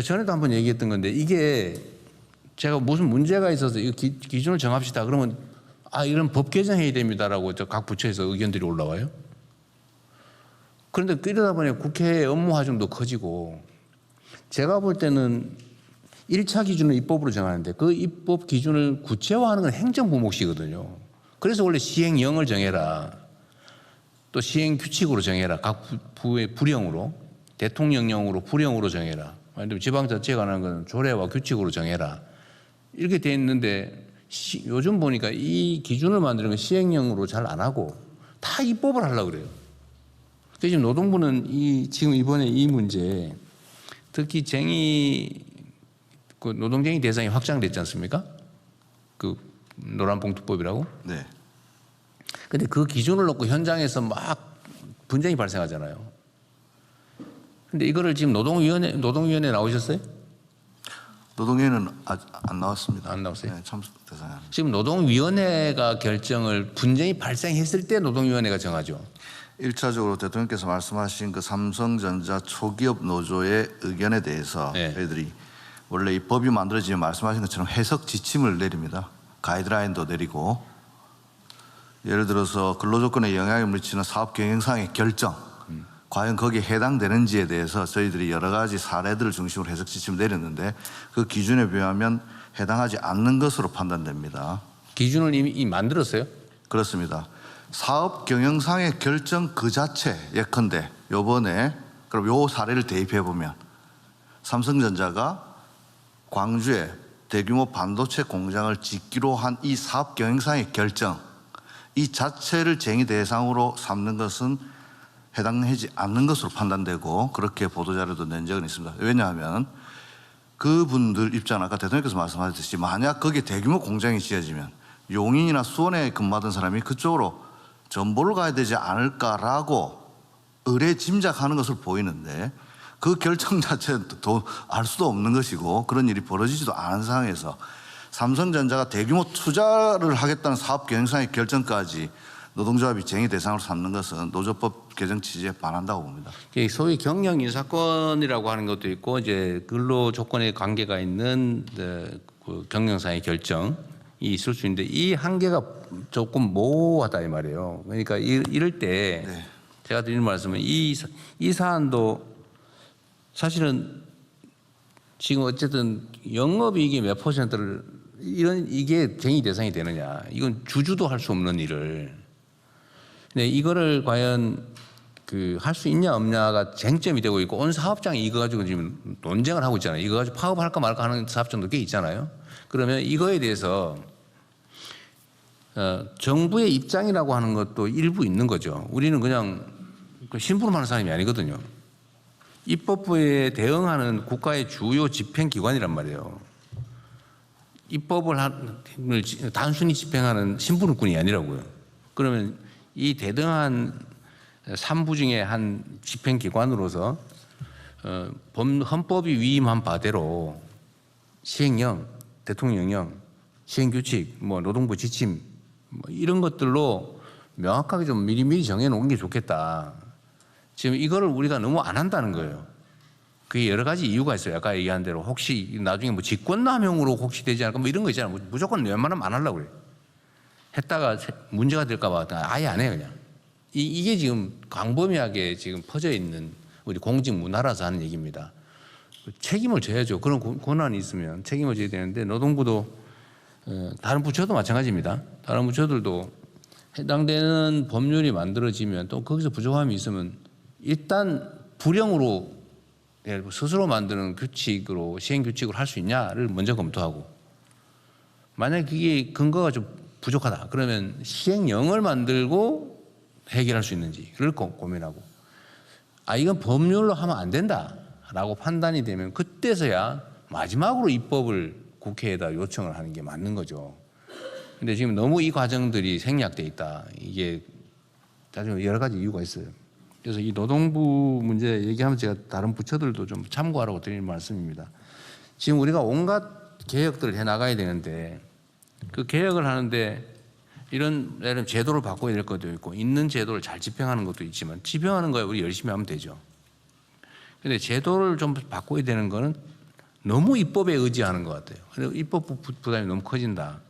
전에도 한번 얘기했던 건데 이게 제가 무슨 문제가 있어서 이 기준을 정합시다. 그러면 이런 법 개정해야 됩니다라고 각 부처에서 의견들이 올라와요. 그런데 이러다 보니 국회의 업무 하중도 커지고 제가 볼 때는 1차 기준을 입법으로 정하는데 그 입법 기준을 구체화하는 건 행정부 몫이거든요. 그래서 원래 시행령을 정해라. 또 시행규칙으로 정해라. 각 부의 부령으로. 대통령령으로 부령으로 정해라. 아니면 지방자치에 관한 건 조례와 규칙으로 정해라. 이렇게 돼 있는데 요즘 보니까 이 기준을 만드는 건 시행령으로 잘 안 하고 다 입법을 하려고 그래요. 그래서 지금 노동부는 지금 이번에 이 문제 특히 노동쟁의 대상이 확장됐지 않습니까? 그 노란봉투법이라고. 네. 근데 그 기준을 놓고 현장에서 막 분쟁이 발생하잖아요. 근데 이거를 지금 노동위원회 나오셨어요? 노동위원회는 아직 안 나왔습니다. 안 나왔어요? 네, 참석 대상이 아닙니다. 지금 노동위원회가 결정을 분쟁이 발생했을 때 노동위원회가 정하죠. 1차적으로 대통령께서 말씀하신 그 삼성전자 초기업 노조의 의견에 대해서 네. 저희들이 원래 이 법이 만들어지면 말씀하신 것처럼 해석 지침을 내립니다. 가이드라인도 내리고 예를 들어서 근로조건에 영향을 미치는 사업 경영상의 결정 과연 거기에 해당되는지에 대해서 저희들이 여러 가지 사례들을 중심으로 해석 지침을 내렸는데 그 기준에 비하면 해당하지 않는 것으로 판단됩니다. 기준을 이미 만들었어요? 그렇습니다. 사업 경영상의 결정 그 자체 예컨대 요번에 그럼 요 사례를 대입해 보면 삼성전자가 광주에 대규모 반도체 공장을 짓기로 한 이 사업 경영상의 결정 이 자체를 쟁의 대상으로 삼는 것은 해당하지 않는 것으로 판단되고 그렇게 보도자료도 낸 적은 있습니다. 왜냐하면 그분들 입장은 아까 대통령께서 말씀하셨듯이 만약 거기에 대규모 공장이 지어지면 용인이나 수원에 근무하던 사람이 그쪽으로 전보를 가야 되지 않을까라고 의뢰 짐작하는 것으로 보이는데 그 결정 자체는 알 수도 없는 것이고 그런 일이 벌어지지도 않은 상황에서 삼성전자가 대규모 투자를 하겠다는 사업 경영상의 결정까지 노동조합이 쟁의 대상으로 삼는 것은 노조법 개정 취지에 반한다고 봅니다. 소위 경영 인사권이라고 하는 것도 있고 이제 근로 조건에 관계가 있는 그 경영상의 결정이 있을 수 있는데 이 한계가 조금 모호하다 이 말이에요. 그러니까 이럴 때 네. 제가 드리는 말씀은 이 사안도 사실은 지금 어쨌든 영업이익이 몇 퍼센트를 이게 쟁의 대상이 되느냐 이건 주주도 할 수 없는 일을 근데 이거를 과연 할 수 있냐 없냐가 쟁점이 되고 있고 온 사업장이 이거 가지고 지금 논쟁을 하고 있잖아요. 이거 가지고 파업할까 말까 하는 사업장도 꽤 있잖아요. 그러면 이거에 대해서 정부의 입장이라고 하는 것도 일부 있는 거죠. 우리는 그냥 심부름하는 사람이 아니거든요. 입법부에 대응하는 국가의 주요 집행기관이란 말이에요. 입법을 단순히 집행하는 심부름꾼이 아니라고요. 그러면 이 대등한 3부 중에 한 집행기관으로서 헌법이 위임한 바대로 시행령, 대통령령, 시행규칙, 노동부 지침 이런 것들로 명확하게 좀 미리미리 정해놓은 게 좋겠다. 지금 이거를 우리가 너무 안 한다는 거예요. 그게 여러 가지 이유가 있어요. 아까 얘기한 대로 혹시 나중에 직권남용으로 혹시 되지 않을까 이런 거 있잖아요. 무조건 웬만하면 안 하려고 그래요. 했다가 문제가 될까 봐 아예 안 해요 그냥. 이게 지금 광범위하게 지금 퍼져 있는 우리 공직 문화라서 하는 얘기입니다. 책임을 져야죠. 그런 권한이 있으면 책임을 져야 되는데 노동부도 다른 부처도 마찬가지입니다. 다른 부처들도 해당되는 법률이 만들어지면 또 거기서 부족함이 있으면 일단 불령으로 스스로 만드는 규칙으로 시행규칙으로 할 수 있냐를 먼저 검토하고 만약에 그게 근거가 좀 부족하다. 그러면 시행령을 만들고 해결할 수 있는지를 고민하고 이건 법률로 하면 안 된다라고 판단이 되면 그때서야 마지막으로 입법을 국회에다 요청을 하는 게 맞는 거죠. 근데 지금 너무 이 과정들이 생략돼 있다. 이게 여러 가지 이유가 있어요. 그래서 이 노동부 문제 얘기하면 제가 다른 부처들도 좀 참고하라고 드리는 말씀입니다. 지금 우리가 온갖 개혁들을 해나가야 되는데 그 개혁을 하는데 이런 제도를 바꿔야 될 것도 있고 있는 제도를 잘 집행하는 것도 있지만 집행하는 거에 우리 열심히 하면 되죠. 그런데 제도를 좀 바꿔야 되는 거는 너무 입법에 의지하는 것 같아요. 그리고 입법 부담이 너무 커진다.